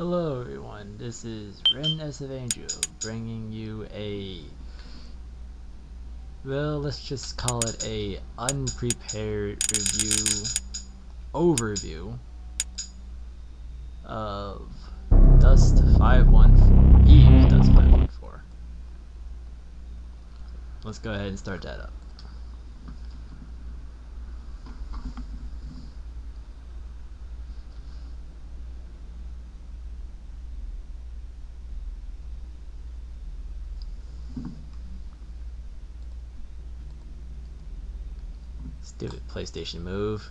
Hello everyone, this is Ren as Evangel, bringing you let's just call it a unprepared overview of Dust 514, Eve Dust 514. Let's go ahead and start that up. Stupid PlayStation move.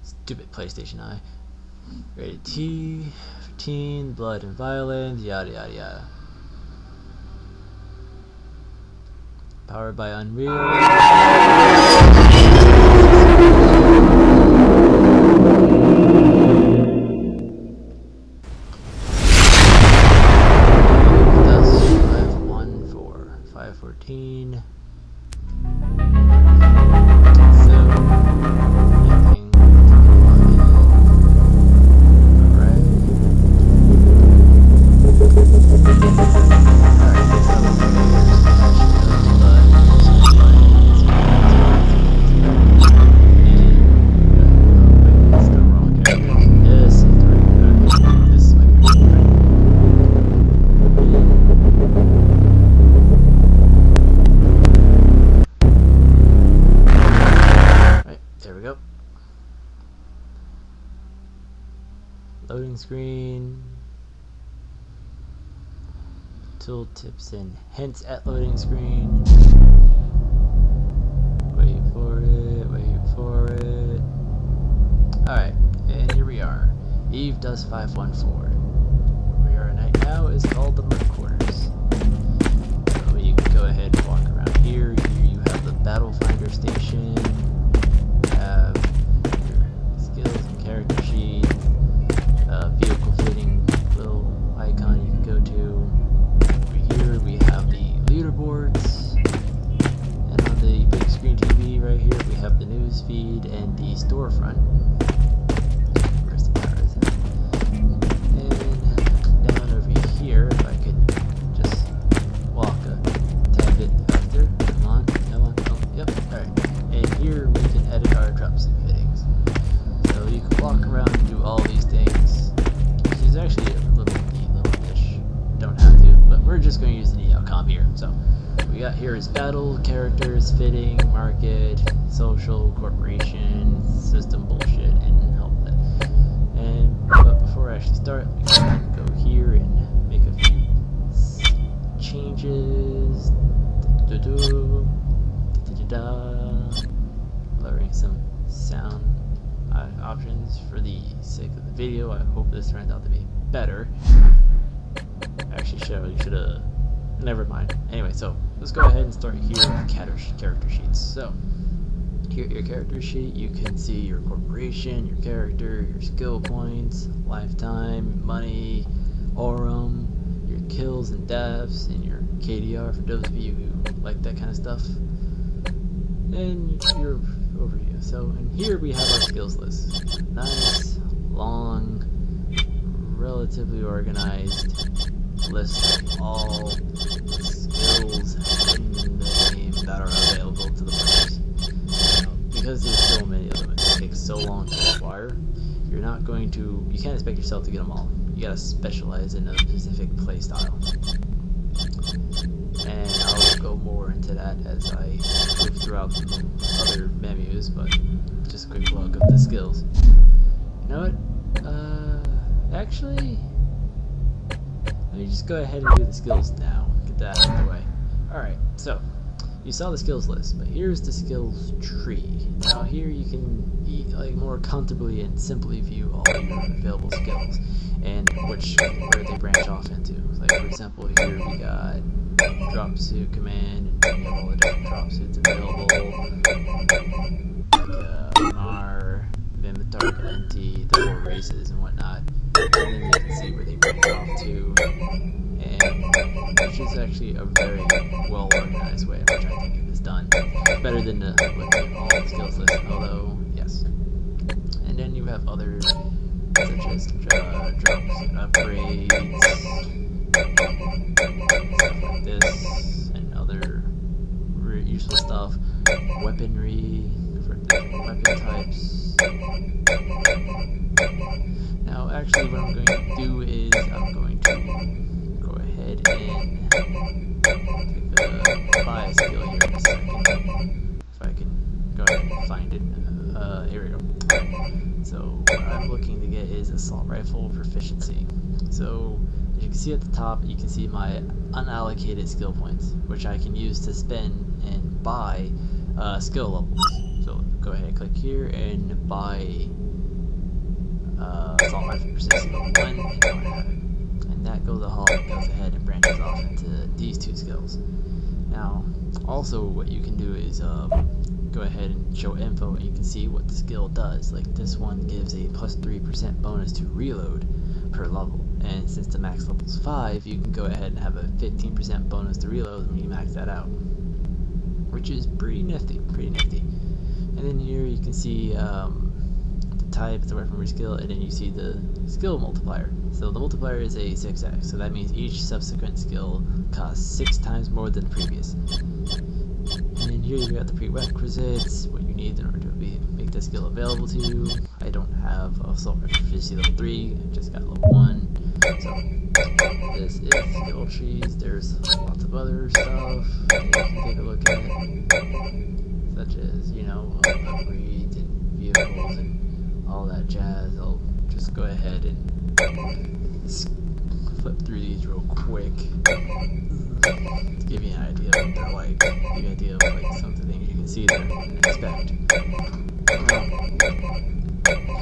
Stupid PlayStation eye. Rated T for teen, blood and violence, yada yada yada. Powered by Unreal. Loading screen, tool tips and hints at loading screen. Wait for it, wait for it. Alright, and here we are. Eve Dust 514. Where we are right now is called the Merc Quarters. So you can go ahead and walk around here. Here you have the Battle Finder station. You have your skills and character sheet. Vehicle fitting little icon you can go to. Over here we have the leaderboards, and on the big screen TV right here we have the news feed and the storefront. Where's the powers at? And down over here, if I could just walk a tad bit faster. Come on, come on. Oh, yep, alright. And here we can edit our dropsuit fittings. So you can walk around and do all these things. There's actually a little dish. Don't have to, but we're just going to use the outcome here. So what we got here is battle, characters, fitting, market, social, corporation, system bullshit, and help it. But before I actually start, we can go here and make a few changes. Blurring some sound options for the sake of the video. I hope this turns out to be better. Actually, should have. Never mind. Anyway, so let's go ahead and start here with character sheets. So here at your character sheet, you can see your corporation, your character, your skill points, lifetime, money, aurum, your kills and deaths, and your KDR for those of you who like that kind of stuff, and your overview. So in here we have our skills list. Nice, long, relatively organized list of all skills in the game that are available to the players. Because there's so many of them, it takes so long to acquire. You can't expect yourself to get them all. You gotta specialize in a specific playstyle. And I'll go more into that as I move throughout the other menus, but just a quick look at the skills. You know what? Actually, let me just go ahead and do the skills now. Get that out of the way. Alright, so you saw the skills list, but here's the skills tree. Now here you can more comfortably and simply view all your available skills and where they branch off into. Like for example, here we got dropsuit command, and we have all the different dropsuits available, like Mar, Vimitar, Valenti, the 4 races and whatnot. And then you can see where they branch off to, and is actually a very well organized way in which I think it is done. Better than looking at all the skills list, although yes. And then you have other such as drops, upgrades, stuff like this, and other useful stuff, weaponry for different weapon types. Now actually what I'm going to do is I'm going to go ahead and buy a skill here in a second. If I can go ahead and find it. Here we go. So what I'm looking to get is assault rifle proficiency. So as you can see at the top, you can see my unallocated skill points, which I can use to spend and buy skill levels. So go ahead and click here and buy assault rifle proficiency level 1, and now I have it. And that goes ahead and branches off into these two skills. Now also what you can do is go ahead and show info, and you can see what the skill does. Like this one gives a plus 3% bonus to reload per level, and since the max level is 5, you can go ahead and have a 15% bonus to reload when you max that out, which is pretty nifty, And then here you can see the type, the weaponry skill, and then you see the skill multiplier. So the multiplier is a 6x, so that means each subsequent skill costs 6 times more than the previous. And then here you got the prerequisites, what you need in order to make the skill available to you. I don't have assault rifle proficiency level 3, I just got level 1. So this is skill trees. There's lots of other stuff that you can take a look at, such as, you know, upgrades and vehicles and all that jazz. I'll just go ahead and flip through these real quick to give you an idea of what they're like, give you an idea of like some of the things you can see there and expect.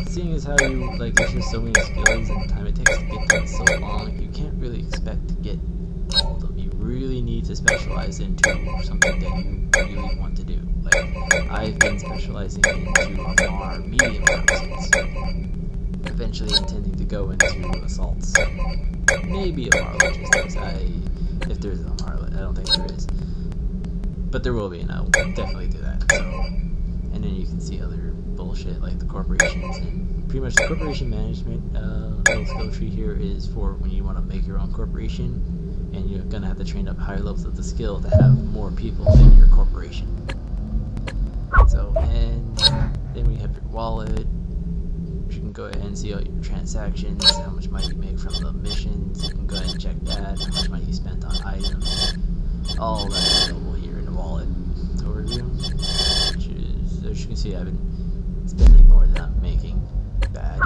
Seeing as how you, like, there's just so many skills and the time it takes to get them so long, you can't really expect to get all of them. You really need to specialize into something that you really want to do. Like, I've been specializing into AMAR medium options, eventually intending to go into assaults. Maybe AMAR logistics, if there's an AMAR, I don't think there is. But there will be, and I'll definitely do that. So, and then you can see other bullshit like the corporations, and pretty much the corporation management little skill tree here is for when you want to make your own corporation, and you're gonna have to train up higher levels of the skill to have more people in your corporation. So, and then we have your wallet. You can go ahead and see all your transactions, how much money you make from the missions. You can go ahead and check that, how much money you spent on items. All that's available here in the wallet overview, which is, as you can see, I've been spending more than I'm making. Bad.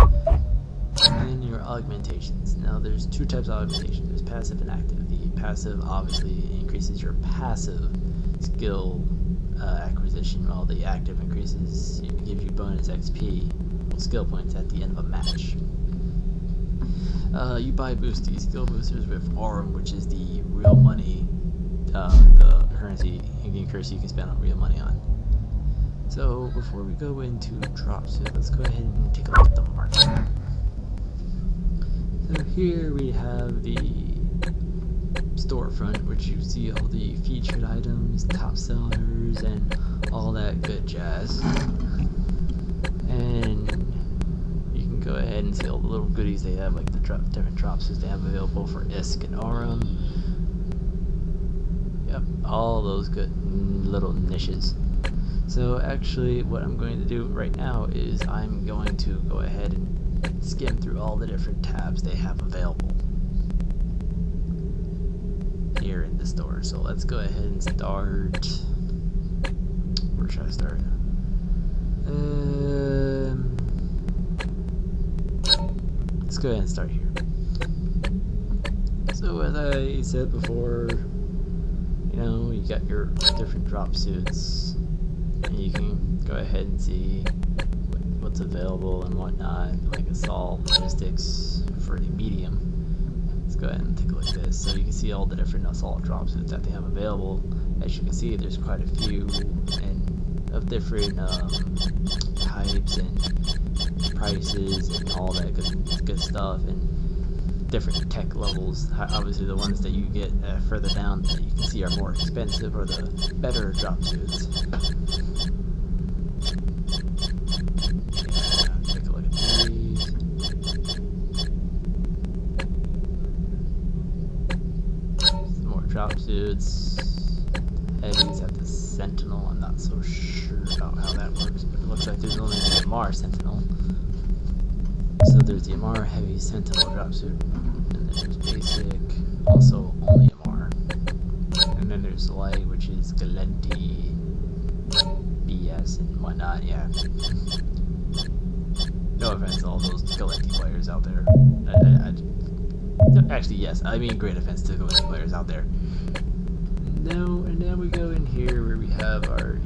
And then your augmentations. Now there's two types of augmentation. There's passive and active. The passive obviously increases your passive skill acquisition, while the active increases, gives you bonus XP, skill points at the end of a match. You buy boosty skill boosters with Aurum, which is the real money, the currency, in-game currency you can spend on real money on. So before we go into drops, let's go ahead and take a look at the market. So here we have the storefront, which you see all the featured items, top sellers, and all that good jazz. And you can go ahead and see all the little goodies they have, like the different drops they have available for ISK and Aurum. Yep, all those good little niches. So actually what I'm going to do right now is I'm going to go ahead and skim through all the different tabs they have available here in the store. So let's go ahead and start. Where should I start? Let's go ahead and start here. So as I said before, you know, you got your different drop suits, and you can go ahead and see what's available and whatnot, like assault logistics for the medium. Let's go ahead and take a look at this. So you can see all the different assault drop suits that they have available. As you can see, there's quite a few and of different types and prices and all that good stuff. And different tech levels. Obviously, the ones that you get further down that you can see are more expensive or the better drop suits. Yeah, take a look at these. Some more drop suits. Heavies at the Sentinel. I'm not so sure about how that works, but it looks like there's only the Amar Sentinel. So there's the Amar Heavy Sentinel drop suit, and then there's basic, also only Amar, and then there's light, which is Galenti, BS, and whatnot. Yeah. No offense to all those Galenti players out there. Actually, yes, I mean great offense to Galenti players out there. No, and then we go in here where we have our,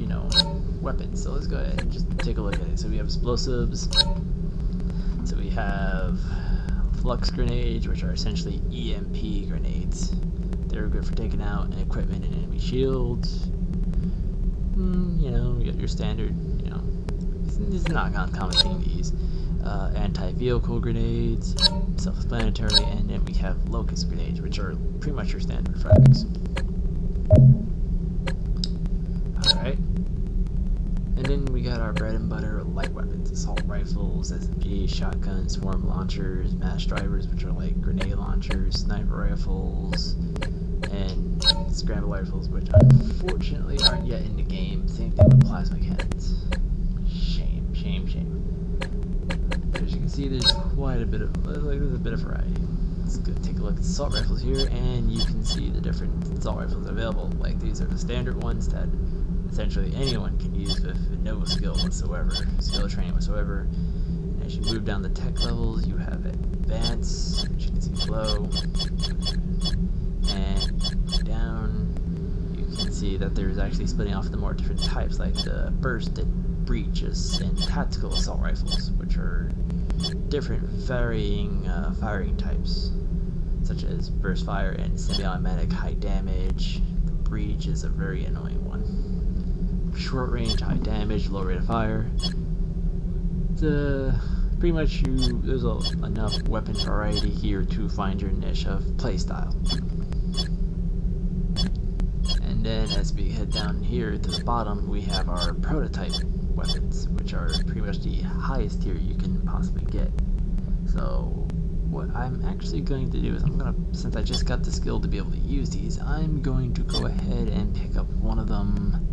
weapons. So let's go ahead and just take a look at it. So we have explosives. So we have flux grenades, which are essentially EMP grenades. They're good for taking out equipment and enemy shields. You get your standard, it's not an uncommon thing to use. Anti-vehicle grenades, self-explanatory, and then we have locust grenades, which are pretty much your standard frags. Alright. And then we got our bread and butter light weapons, assault rifles, SMGs, shotguns, swarm launchers, mass drivers, which are like grenade launchers, sniper rifles, and scramble rifles, which unfortunately aren't yet in the game. Same thing with plasma cannons. Shame, shame, shame. As you can see, there's quite a bit of, there's a bit of variety. Let's go take a look at the assault rifles here, and you can see the different assault rifles available. Like, these are the standard ones that essentially anyone can use with no skill whatsoever, skill training whatsoever. And as you move down the tech levels, you have advanced, which you can see below, and down you can see that there's actually splitting off the more different types, like the burst and breaches and tactical assault rifles, which are different varying firing types, such as burst fire and semi-automatic high damage. The breach is a very annoying one. Short range, high damage, low rate of fire. Pretty much there's enough weapon variety here to find your niche of playstyle. And then as we head down here to the bottom, we have our prototype weapons, which are pretty much the highest tier you can possibly get. So what I'm actually going to do is since I just got the skill to be able to use these, I'm going to go ahead and pick up one of them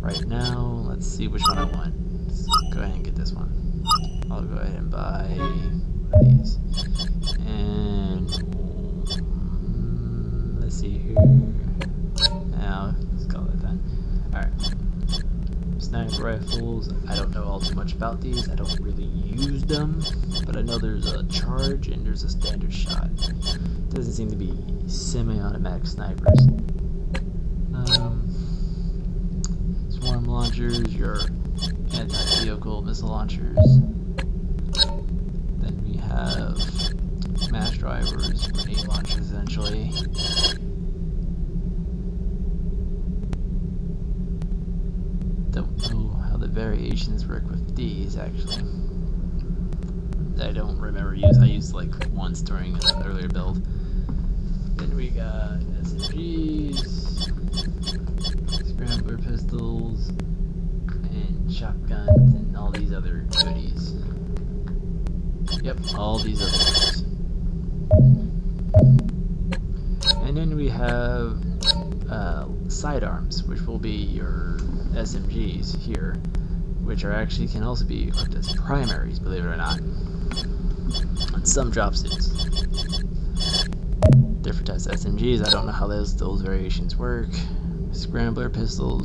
right now. Let's see which one I want. Let's go ahead and get this one. I'll go ahead and buy one of these. And let's see here. Now, let's call it then. Alright. Sniper rifles. I don't know all too much about these. I don't really use them. But I know there's a charge and there's a standard shot. Doesn't seem to be semi-automatic snipers. Swarm launchers, your anti-vehicle missile launchers. Then we have mass drivers, grenade launchers essentially. Don't know how the variations work with these actually. I don't remember I used like once during an earlier build. Then we got SMGs, scrambler pistols, and shotguns, and all these other goodies. Yep, all these other goodies. And then we have sidearms, which will be your SMGs here, which can also be equipped as primaries, believe it or not, on some drop suits. Different types of SMGs, I don't know how those variations work. Scrambler pistols,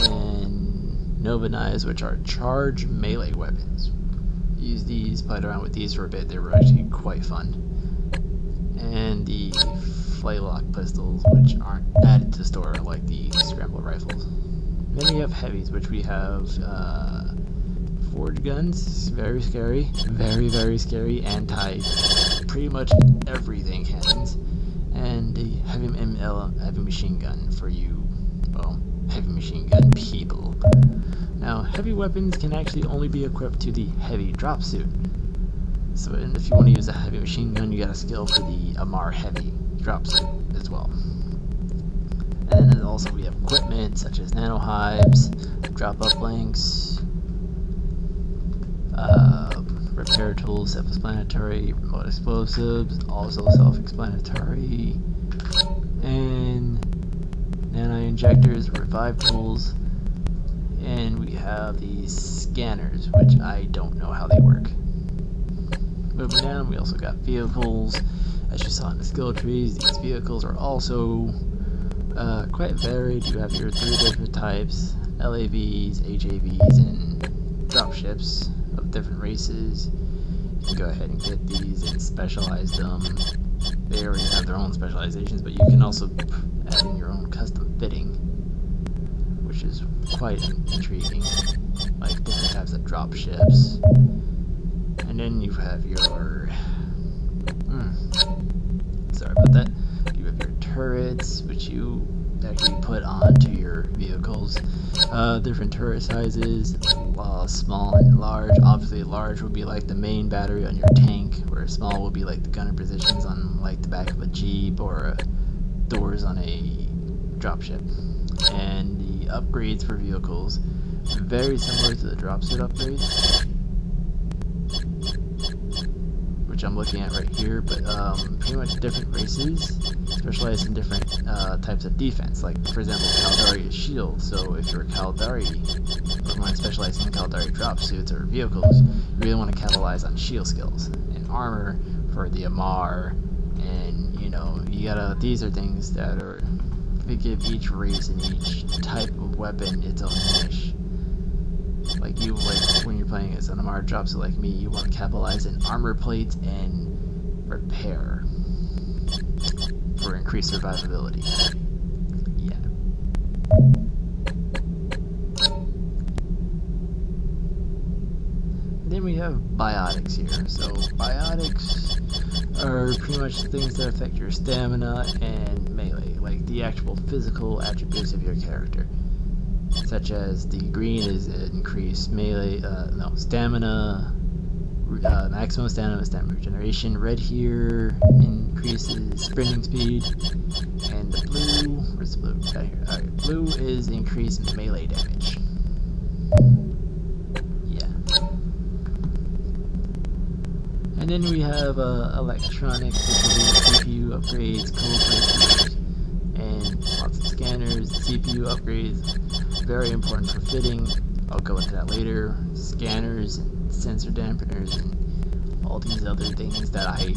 and Nova knives, which are charge melee weapons. Used these, played around with these for a bit, they were actually quite fun. And the flintlock pistols, which aren't added to store like the scrambler rifles. Then we have heavies, which we have forge guns, very scary, very scary, anti pretty much everything cannons, and the heavy machine gun for you, well, heavy machine gun people. Now, heavy weapons can actually only be equipped to the heavy drop suit. So, and if you want to use a heavy machine gun, you got a skill for the Amar Heavy drop suit as well. And then also we have equipment such as nanohives, drop-up links, repair tools, self-explanatory, remote explosives, also self-explanatory, and nano-injectors, revive tools, and we have these scanners, which I don't know how they work. Moving down, we also got vehicles. As you saw in the skill trees, these vehicles are also quite varied. You have your 3 different types: LAVs, HAVs, and dropships of different races. You can go ahead and get these and specialize them. They already have their own specializations, but you can also add in your own custom fitting, which is quite intriguing, like different types of dropships. And then you have your sorry about that. You have your turrets, which you actually put onto your vehicles. Different turret sizes, small and large. Obviously, large would be like the main battery on your tank, where small would be like the gunner positions on like the back of a jeep or doors on a dropship. And the upgrades for vehicles, very similar to the dropsuit upgrades, which I'm looking at right here, but pretty much different races specialize in different types of defense. Like, for example, Caldari is shield, so if you're a Caldari, or want to specialize in Caldari drop suits or vehicles, you really want to capitalize on shield skills. And armor for the Amar, and these are things that are, they give each race and each type of weapon its own niche. Like when you're playing as an Amar dropsuit like me, you want to capitalize in armor plates and repair for increased survivability. Yeah. Then we have biotics here. So biotics are pretty much things that affect your stamina and melee, like the actual physical attributes of your character. Such as the green is increased melee, stamina, maximum stamina regeneration. Red here increases sprinting speed, and the blue, where's the blue? Right here. Alright, blue is increased melee damage. Yeah. And then we have electronics, which will be CPU upgrades, code breakers, and lots of scanners, CPU upgrades. Very important for fitting. I'll go into that later. Scanners and sensor dampeners and all these other things that I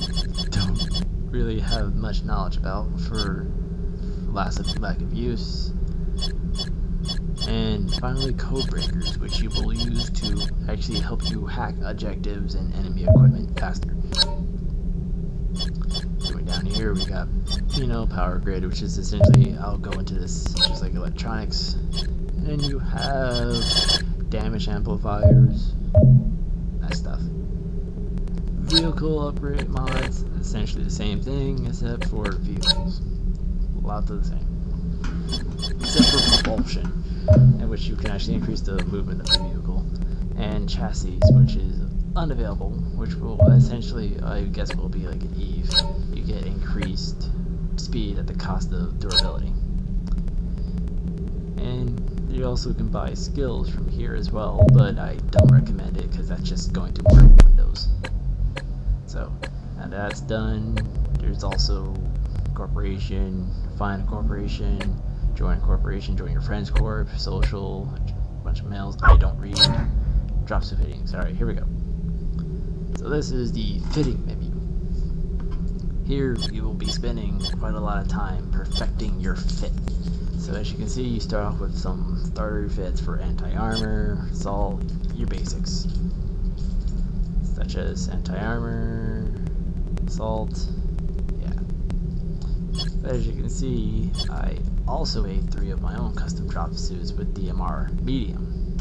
don't really have much knowledge about for lack of use. And finally, code breakers, which you will use to actually help you hack objectives and enemy equipment faster. Going down here, we got power grid, which is essentially, I'll go into this just like electronics. And then you have damage amplifiers, that stuff. Vehicle upgrade mods, essentially the same thing except for vehicles. Lots of the same. Except for propulsion, in which you can actually increase the movement of the vehicle. And chassis, which is unavailable, which will essentially, I guess, will be like an Eve. You get increased speed at the cost of durability. And you also can buy skills from here as well, but I don't recommend it because that's just going to work Windows. So, now that's done, there's also corporation, find a corporation, join your friends corp, social, a bunch of mails I don't read, drops of fittings. Alright, here we go. So this is the fitting menu. Here you will be spending quite a lot of time perfecting your fit. So as you can see, you start off with some starter fits for anti-armor, assault, your basics. Such as anti-armor, assault, yeah. But as you can see, I also made 3 of my own custom drop suits with the Amar Medium.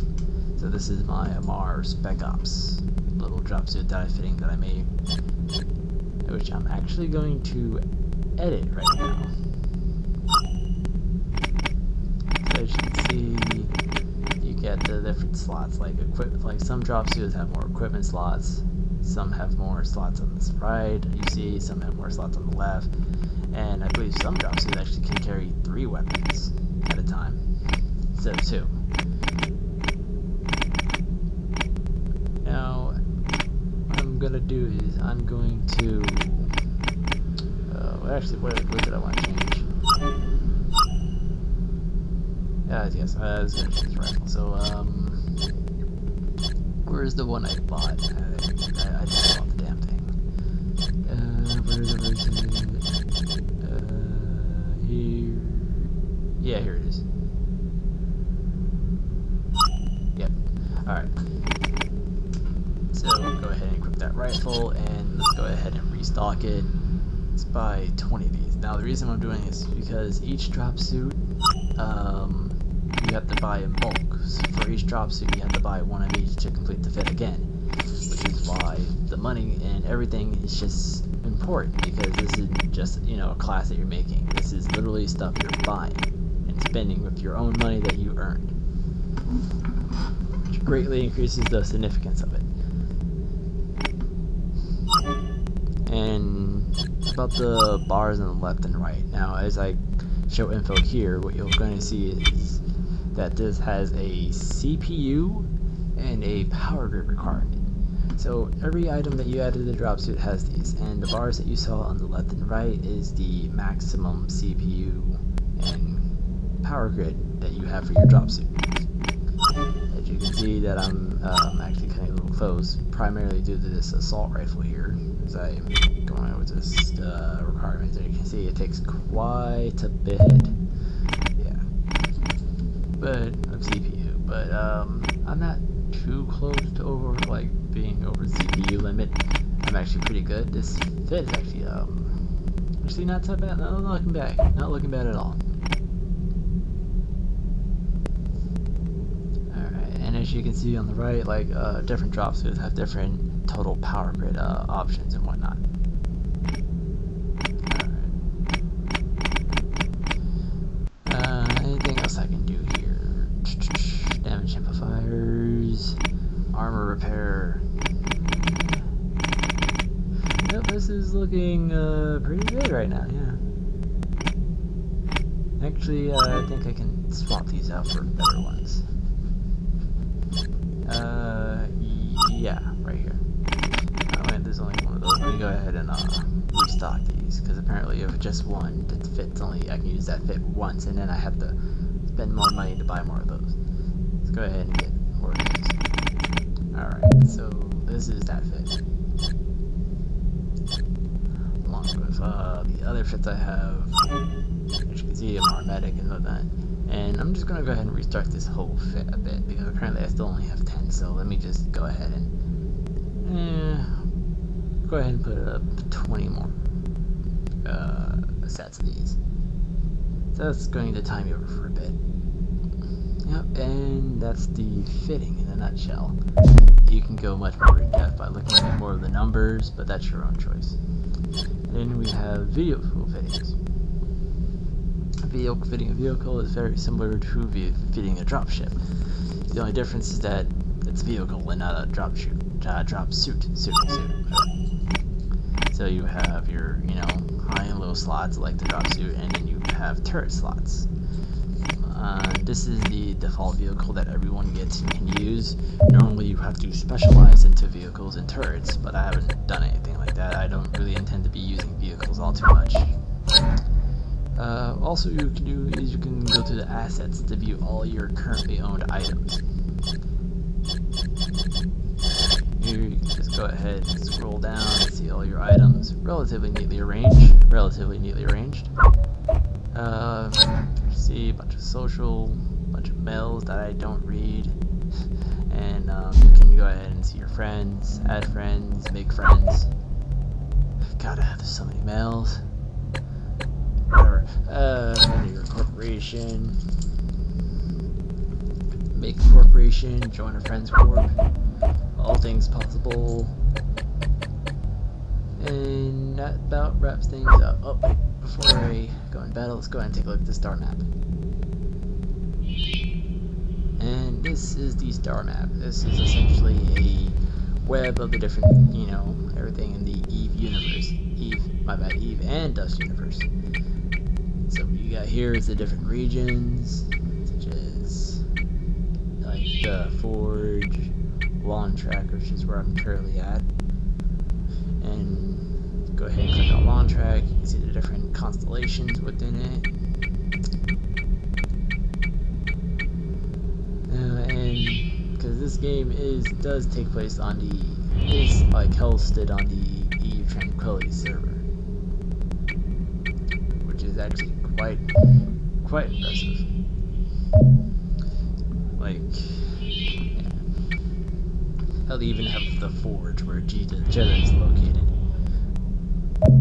So this is my Amar Spec Ops little drop suit that I made, which I'm actually going to edit right now. As you can see, you get the different slots, like some drop suits have more equipment slots, Some have more slots on the right, you see, some have more slots on the left, and I believe some drop suits actually can carry 3 weapons at a time instead of 2. Now, what I'm gonna do is I'm going to actually, what did I want to change? Yes, I was gonna choose rifle. So, where's the one I bought? I didn't bought the damn thing. Where is it? Here. Yeah, here it is. Yep. Alright. So, go ahead and equip that rifle, and let's go ahead and restock it. Let's buy 20 of these. Now, the reason I'm doing this is because each drop suit, you have to buy in bulk. So for each drop suit, you have to buy 1 of each to complete the fit again, which is why the money and everything is just important, because this isn't just, you know, a class that you're making. This is literally stuff you're buying and spending with your own money that you earned, which greatly increases the significance of it. And about the bars on the left and right. Now, as I show info here, what you're going to see is that this has a CPU and a power grid requirement. So every item that you add to the drop suit has these, and the bars that you saw on the left and right is the maximum CPU and power grid that you have for your drop suit. As you can see that I'm actually cutting a little close, primarily due to this assault rifle here, as I'm going over this requirements. As you can see, it takes quite a bit, of CPU, but I'm not too close to being over the CPU limit. I'm actually pretty good. This fit is actually not so bad. Not looking bad at all. Alright, and as you can see on the right, different drop suits have different total power grid options and whatnot. Alright. Anything else I can do here? Damage amplifiers, armor repair. Yep, this is looking pretty good right now, yeah. Actually, I think I can swap these out for better ones. Yeah, right here. Oh, wait, there's only one of those. Let me go ahead and restock these, because apparently if just one that fits, I can use that fit once, and then I have to spend more money to buy more of those. Let's go ahead and get more of these. Alright, so this is that fit. Along with the other fits I have, as you can see, I'm more medic and whatnot. And I'm just going to go ahead and restart this whole fit a bit, because apparently I still only have 10, so let me just go ahead and go ahead and put up 20 more sets of these. So that's going to time you over for a bit. Yep, and that's the fitting in a nutshell. You can go much more in depth by looking at more of the numbers, but that's your own choice. And then we have vehicle fittings. Fitting a vehicle is very similar to fitting a dropship. The only difference is that it's vehicle and not a drop suit. So you have your, high and low slots like the drop suit, and then you have turret slots. This is the default vehicle that everyone gets and can use. Normally you have to specialize into vehicles and turrets, but I haven't done anything like that. I don't really intend to be using vehicles all too much. Also, you can do is you can go to the assets to view all your currently owned items. Here you can just go ahead and scroll down and see all your items, relatively neatly arranged. See a bunch of social, bunch of mails that I don't read, and you can go ahead and see your friends, add friends, make friends. God, there's so many mails. Whatever. Your corporation. Make a corporation, join a friends corp. All things possible. And that about wraps things up. Oh, wait, before I go in battle, let's go ahead and take a look at the star map. And this is the star map. This is essentially a web of the different, you know, everything in the Eve universe. Eve and Dust universe. So what you got here is the different regions, such as like the Forge, Lawn Track, which is where I'm currently at. And go ahead and click on Lawn Track. You can see the different constellations within it. And because this game does take place on is like hosted on the Eve Tranquility server, which is actually quite impressive. Like, yeah. They'll even have the Forge where Jeddah is located.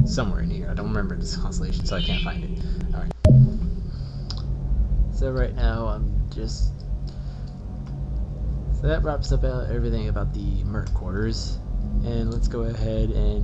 Somewhere near. I don't remember this constellation, so I can't find it. Alright. So right now, So that wraps up everything about the Merc quarters. And let's go ahead and